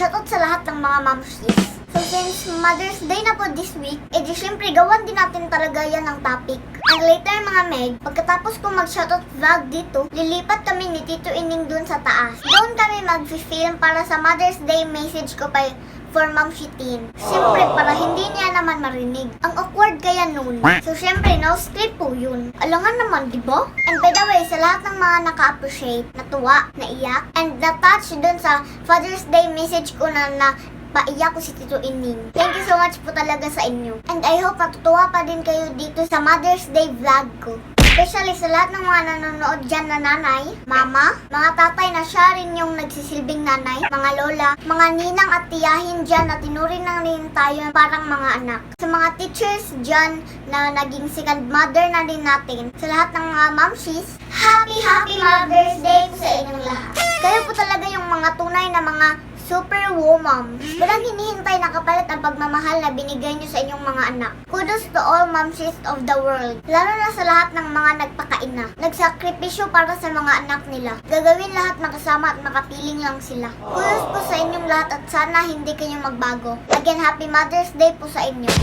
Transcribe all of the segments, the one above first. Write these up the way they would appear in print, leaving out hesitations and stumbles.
Shoutout sa lahat ng mga mamshis. So since Mother's Day na po this week, di syempre gawan din natin talaga yan ng topic. And later mga Meg, pagkatapos ko mag-shoutout vlog dito, lilipat kami ni Tito Ining dun sa taas. Doon kami mag-film para sa Mother's Day message ko pa for Ma'am Shitin. Siyempre, para hindi niya naman marinig. Ang awkward kaya nun. So, siyempre, no script po yun. Alangan naman, di ba? And by the way, sa lahat ng mga naka-appreciate, natuwa, naiyak, and na-touch dun sa Father's Day message ko na paiyak ko si Tito Ining. Thank you so much po talaga sa inyo. And I hope natutuwa pa din kayo dito sa Mother's Day vlog ko. Especially sa lahat ng mga nanonood dyan na nanay, mama, mga tatay na siya rin yung nagsisilbing nanay, mga lola, mga ninang at tiyahin dyan na tinuring na rin tayo parang mga anak. Sa mga teachers dyan na naging second mother na rin natin, sa lahat ng mga mamshis, Happy Mother's Day po sa inyong lahat. Kayo po talaga yung mga tunay na mga super woman. Walang hinihintay na kapalit ang pagmamahal na binigay niyo sa inyong mga anak. Kudos to all momsis of the world. Lalo na sa lahat ng mga nagpakaina. Nagsakripisyo para sa mga anak nila. Gagawin lahat makasama at makapiling lang sila. Kudos po sa inyong lahat at sana hindi kayo magbago. Again, Happy Mother's Day po sa inyo.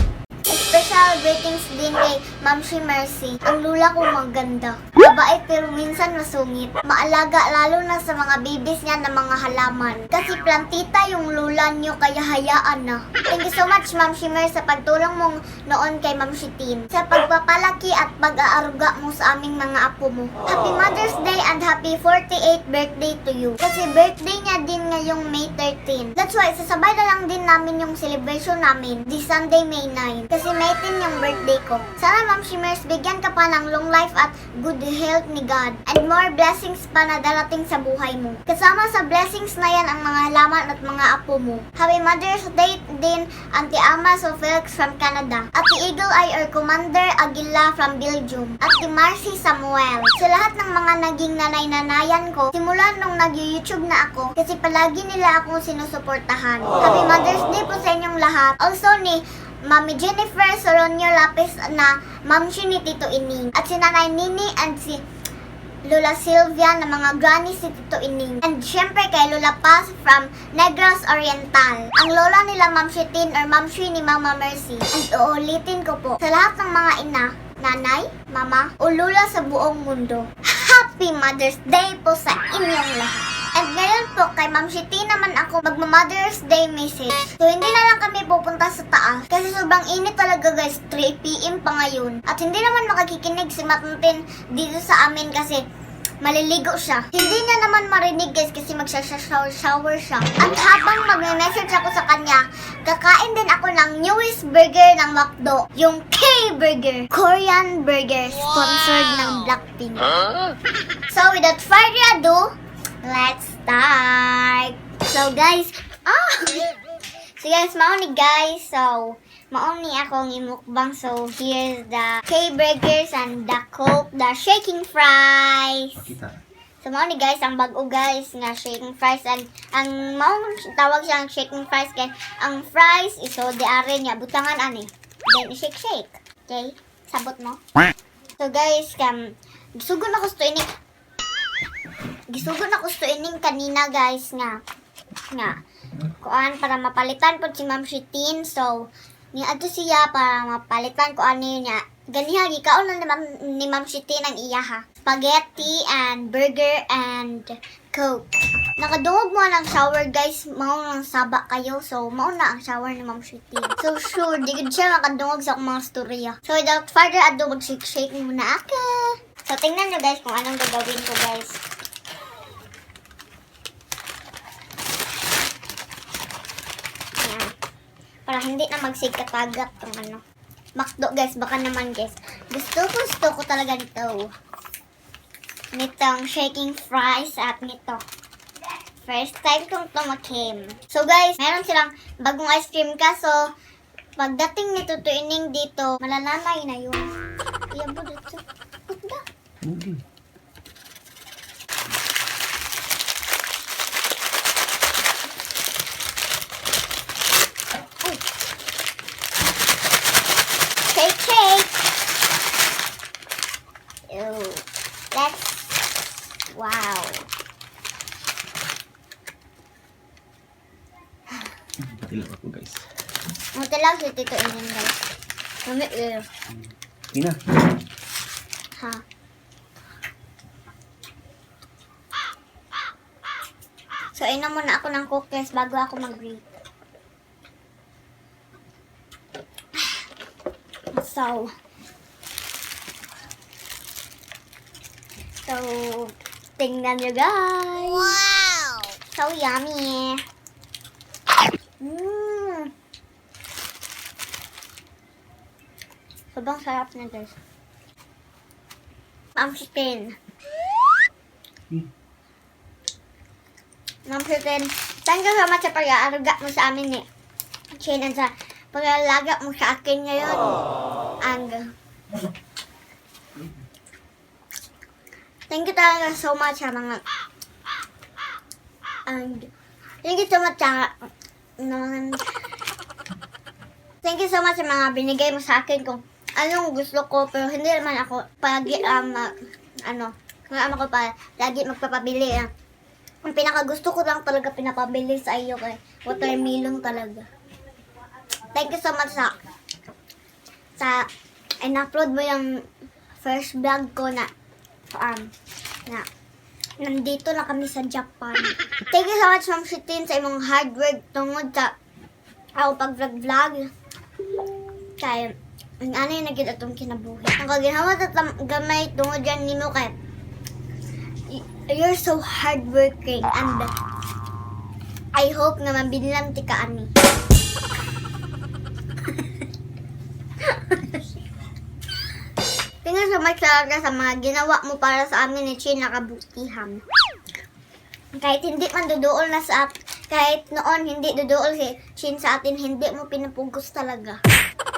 Special greetings din kay Ma'am Shi Mercy. Ang lula ko maganda. Mabait pero minsan masungit. Maalaga lalo na sa mga babies niya na mga halaman. Kasi plantita yung lula niyo kaya hayaan na. Thank you so much Ma'am Shi Mercy sa pagtulong mo noon kay Ma'am Shitin. Sa pagpapalaki at pag-aaruga mo sa aming mga apo mo. Happy Mother's Day and happy 48th birthday to you. Kasi birthday niya din ngayong May 13. That's why sasabay na lang din namin yung celebration namin this Sunday May 9. Kasi May 10 yung birthday ko. Sana Ma'am Shimers, bigyan ka pa ng long life at good health ni God. And more blessings pa na darating sa buhay mo. Kasama sa blessings na yan ang mga halaman at mga apo mo. Happy Mother's Day din Auntie Ama So Felix from Canada. At the Eagle Eye or Commander Aguila from Belgium. At the Marcy Samuel. Sa lahat ng mga naging nanay-nanayan ko, simulan nung nag-YouTube na ako kasi palagi nila akong sinusuportahan. Happy Mother's Day po sa inyong lahat. Also ni Mami Jennifer Soronio Lapis na mamshi ni Tito Ining. At si Nanay Nini and si Lola Sylvia na mga granny si Tito Ining. And syempre kay Lola Paz from Negros Oriental. Ang lola nila Ma'am Shitin or Mamshi ni Mama Mercy. And uulitin ko po sa lahat ng mga ina, nanay, mama, o lola sa buong mundo. Happy Mother's Day po sa inyong lahat. And ngayon po, kay Ma'am Shiti naman ako magma-Mother's Day message. So, hindi na lang kami pupunta sa taas. Kasi sobrang init talaga guys, 3 PM pa ngayon. At hindi naman makakikinig si Matuntin dito sa amin kasi maliligo siya. Hindi niya naman marinig guys kasi magsha-shower siya. At habang magme-message ako sa kanya, kakain din ako ng newest burger ng McDo. Yung K-Burger. Korean burger. Sponsored ng Blackpink. So, without further ado, let's start! So guys, mauni guys. So, mauni akong imukbang. So, here's the K-Burgers and the Coke, the shaking fries. So, mauni guys, ang bago guys nga shaking fries. And ang maunang tawag siyang shaking fries kay ang fries iso de are niya, butangan ani. Then, shake. Okay? Sabot mo. So guys, gisugon ako sa ining kanina guys nga kuan para mapalitan po si Ma'am Shitin. So niadto siya para mapalitan ko ano niya ganiha gikaon na ni Ma'am Shitin ang iya ha, spaghetti and burger and Coke. Nakadungog mo ng shower guys, mao nang saba kayo. So mao na ang shower ni Ma'am Shitin. So sure di gud siya makadungog sa akong mga storya. So without further ado, mag-shake muna ako. So tingnan nyo guys kung anong gagawin ko guys. Para hindi na magsigkatagat tong ano. McDo guys, baka naman guys. Gusto ko talaga nito. Nitong shaking fries at nito. First time kong tumakim. So guys, meron silang bagong ice cream kaso pagdating nito to ining dito, malalanay na yun. Iyan po dito. Putda. Hindi. Shake. Ew. Wow. Patilaw ako guys. Matilaw si Tito Inin guys. Mamit Ina. ha. So, inom muna ako ng cookies bago ako mag-breathe. So, tingnan nyo guys. Wow! So yummy. Sobrang sarap na guys. Ma'am Chicken. Ma'am Chicken, thank you so much sa pag-aalaga mo sa amin Chin, and sa pag-aalaga mo sa akin ngayon. And thank you talaga so much sa mga thank you so much sa thank you so much sa mga binigay mo sa akin kung anong gusto ko, pero hindi naman ako lagi ko pa lagi magpapabili. Ang pinakagusto ko lang talaga pinapabili sa iyo kay watermelon talaga. Thank you so much sa in-upload mo yung first vlog ko na nandito na kami sa Japan. Thank you so much Ma'am Shitin sa imong hard work tungod sa ako pag-vlog. Kaya ang ano yung naging atong kinabuhi. Ang kaginawa sa gamay tungod yan nimo kay you're so hardworking and I hope na mabinlang ti ka ani. Thank you so much talaga sa mga ginawa mo para sa amin ni Chin na kabutihan. Kahit hindi man duduol na kahit noon hindi duduol si Chin sa atin, hindi mo pinapugos talaga.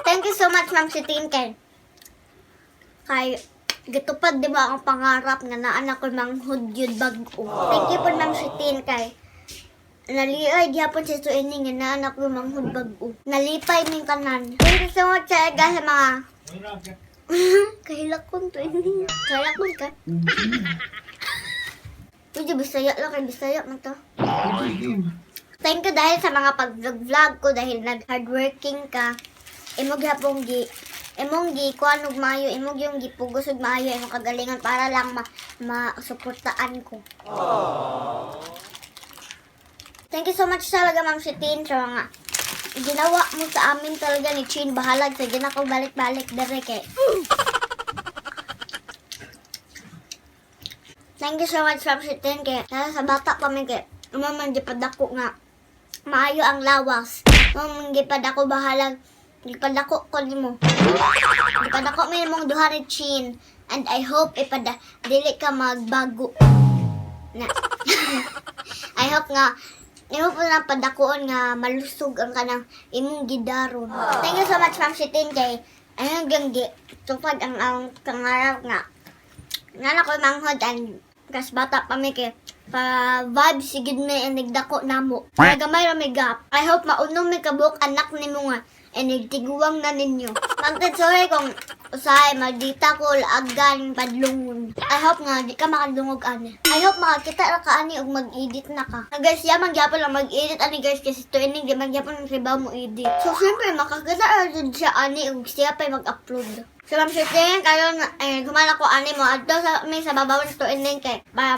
Thank you so much Ma'am Shitin kay gatupad di ba ang pangarap nga naanak ko manghud yun bago. Thank you po Ma'am Shitin kay naliay gyapon sa tuining nga naanak ko manghud bago. Nalipay ning tanan. Thank you so much talaga sa mga kahilakon tuining. Kahilakon ka. Uy, Bisaya lang kay Bisaya man to. Thank you dahil sa mga pag-vlog ko dahil nag-hardworking ka. Imog hapong imong kuan og maayo, imog yung gipugos og maayo, imong kagalingan para lang masuportaan ko. Thank you so much talaga Ma'am Shitin sa mga ginawa mo sa amin talaga ni Chin. Bahalag sa ginako balik-balik dere kay. Thank you so much Ma'am Shitin kay sa bata pa mi kay man gipadako nga maayo ang lawas. Mong gipadako bahalag gipadako ko nimo. Gipadako mi mong duha ni Chin and I hope dili ka magbago. Na. I hope na padakuon nga malusog ang kanang imong gidaron. Thank you so much Ma'am Shitin kay ayun ganggi tupad ang kangarap nga nana ko manghod and kas bata pa mi kay pa vibe sigid mi and nagdako namo. Kaya gamay ra mi gap. I hope maunom mi kabuk anak nimo nga and nagtiguwang na ninyo. Mangtid sorry kung usay magdita ko laagan padlungon. I hope nga di ka makadungog ani. I hope makakita ra ka ani og mag-edit na ka. Guys, yaman gyapon lang mag-edit ani guys kasi tuining di man gyapon ang trabaho mo edit. So syempre makakita ra jud siya ani og siya pa mag-upload. So Ma'am Shitin karon gumala ko ani mo adto sa babaw ng tuining kay para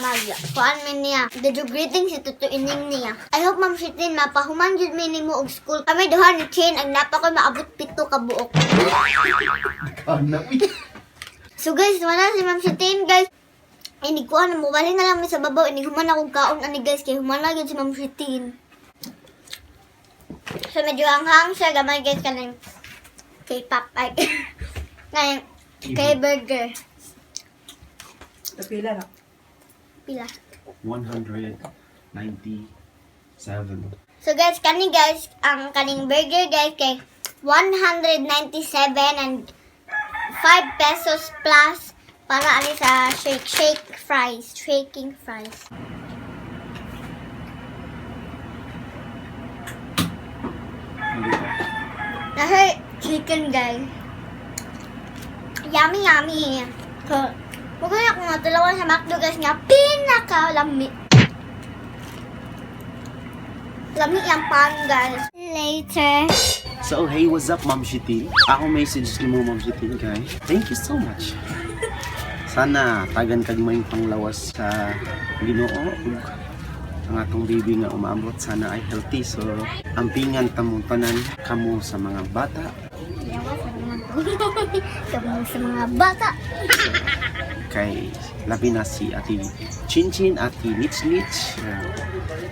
kuan min niya. The greeting si tuining niya. I hope Ma'am Shitin mapahuman jud mi nimo og school. Kami duha ni Chin ang napa ko maabot 7 ka buok. So guys, wala si Ma'am Shitin guys. Hindi ko mo balik na lang mi sa babaw. Hindi human akong kaon ani guys kay human na gyud si Ma'am Shitin. So medyo hanghang siya gamay guys kanang K-pop ay ngayon K-burger. Pila na? Pila? 197. So guys, ang kaning burger guys kay 197 and 5 pesos plus para ali sa shaking fries. Nasa chicken guys. Yummy. So, maganda akong natulawan sa McDo guys nga pinakalami. Lami yung pan, guys. Later. So, hey, what's up, Ma'am Shitin? Ako message ni mo, Ma'am Shitin, kay. Thank you so much. Sana tagan kag may panglawas sa Ginoo ug ang atong baby nga umabot sana ay healthy. So, ampingan tamong tanan kamo sa mga bata. Yawa sa mga kamu sa mga bata. Kay labi na si Ate Chinchin, Ate Nich Nich,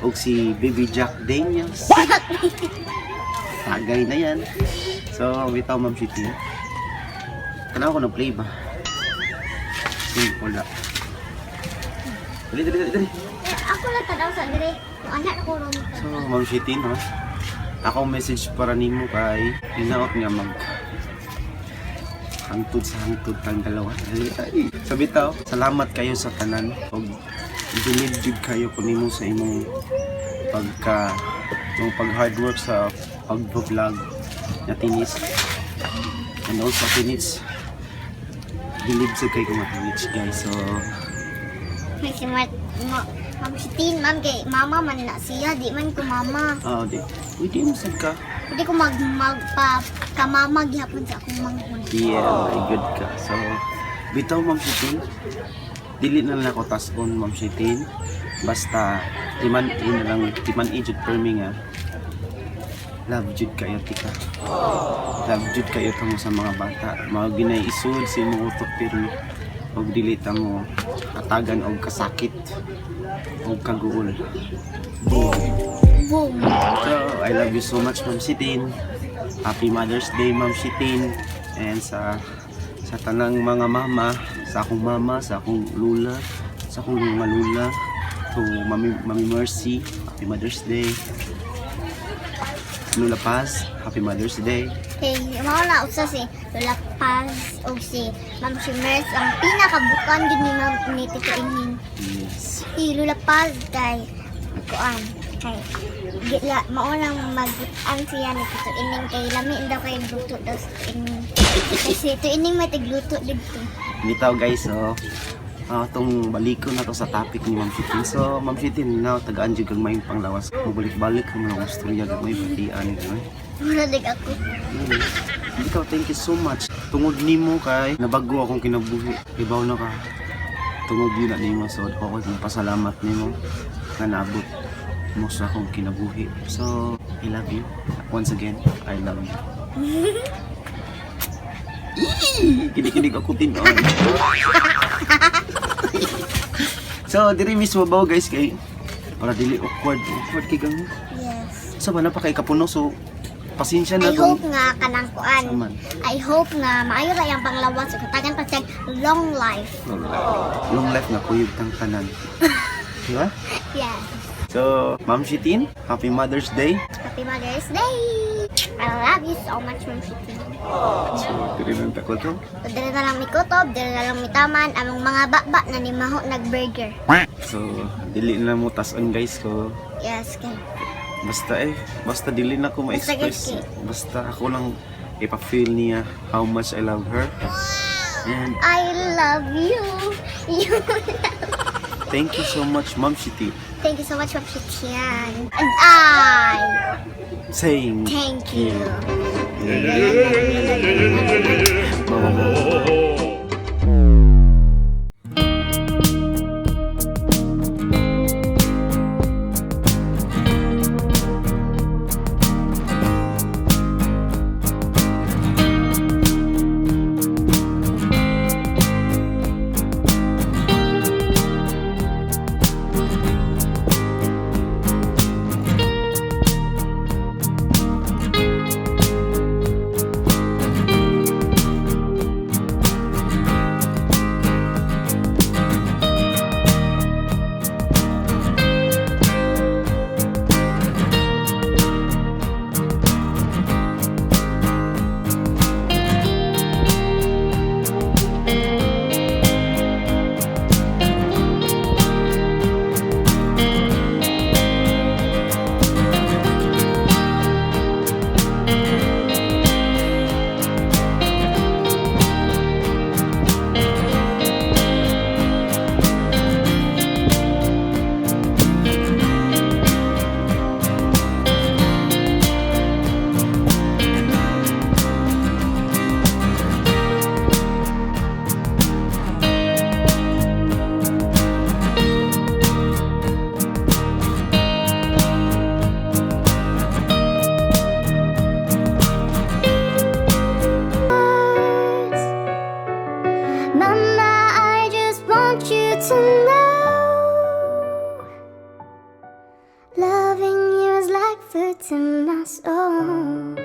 ug si Baby Jack Daniels. Tagay na yan. So, bitaw, Ma'am Shitin. Kailangan ko na play ba? Wala. Dali. Ako lang tanaw sa dire. Yung anak ko ron. So, Ma'am Shitin, ha? Ako message para nimo kay inaot nga mag hangtod sa hangtod tang dalawa. Ay, sabi tao, salamat kayo sa tanan. Og dinidjud kayo ko nimo sa imong pag hard work sa pag-vlog na tinis. And also tinis. Believe sa kay kung tinis, guys. So, May simart mo. Ma'am Shitin, ma'am kay mama man na siya, di man ko mama. di. Uy, di mo sad ka. Hindi ko kamama gihapon sa akong manghon. Yeah, very good ka. So, bitaw, Ma'am Shitin. Dili na lang ako tason, Ma'am Shitin. Basta, timan ijud permi nga. Love jud kayo, tika. Love jud kayo tamo sa mga bata. Mga ginay-isud sa imong utok pirmi. Og dili ta mo atagan og kasakit og kaguol. Boom. So, I love you so much, Ma'am Shitin. Happy Mother's Day, Ma'am Shitin. And sa tanang mga mama, sa akong lula, sa akong mga lula, to Mami Mercy, Happy Mother's Day. Lula Paz, Happy Mother's Day. Hey, mao na usa si Lola Paz o si Ma'am Shimers ang pinakabukan gid ni Ma'am ni Tito Ining. Yes. Si Lola Paz kay kuan kay gila mao lang mag-an siya ni Tito Ining kay lami daw kay luto daw si Tito Ining. Kasi Tito Ining may tigluto dito. Bitaw, guys, so itong baliko na to sa topic ni Ma'am Shitin. So, Ma'am Shitin, now tagaan jud kag may panglawas. Mabalik-balik ang mga istorya kag may batian ito. Mura dig ako. Ikaw, thank you so much. Tungod nimo kay nabago akong kinabuhi. Ibaw na ka. Tungod yun na nimo. So, ako pasalamat nimo na naabot mo sa akong kinabuhi. So, I love you. Once again, I love you. Kinig-kinig ako tinon. So, diri mismo ba, guys, kay para dili awkward kay gang. Yes. Sa ba napakay kapuno, so pasensya na I hope nga kanang kuan. Saman. I hope nga maayo ra yang panglawas ug katagan pa siyang long life. Long life na kuyog tang tanan. Diba? Yes. So, Ma'am Shitin, Happy Mother's Day. Happy Mother's Day! I love you so much, Ma'am Shitin. So, diri lang tako to. So, dili na lang mikutob, dili na lang mitaman, among mga bakba na ni Maho nag-burger. So, dili na mo tason, guys. So, Yes, kay. basta dili na ko ma-express. Basta ako lang ipa-feel niya how much I love her. And I love you. You thank you so much, Ma'am Shitin. Thank you so much, Ma'am Shitin. And I Saying thank you. Bye-bye. food to my soul.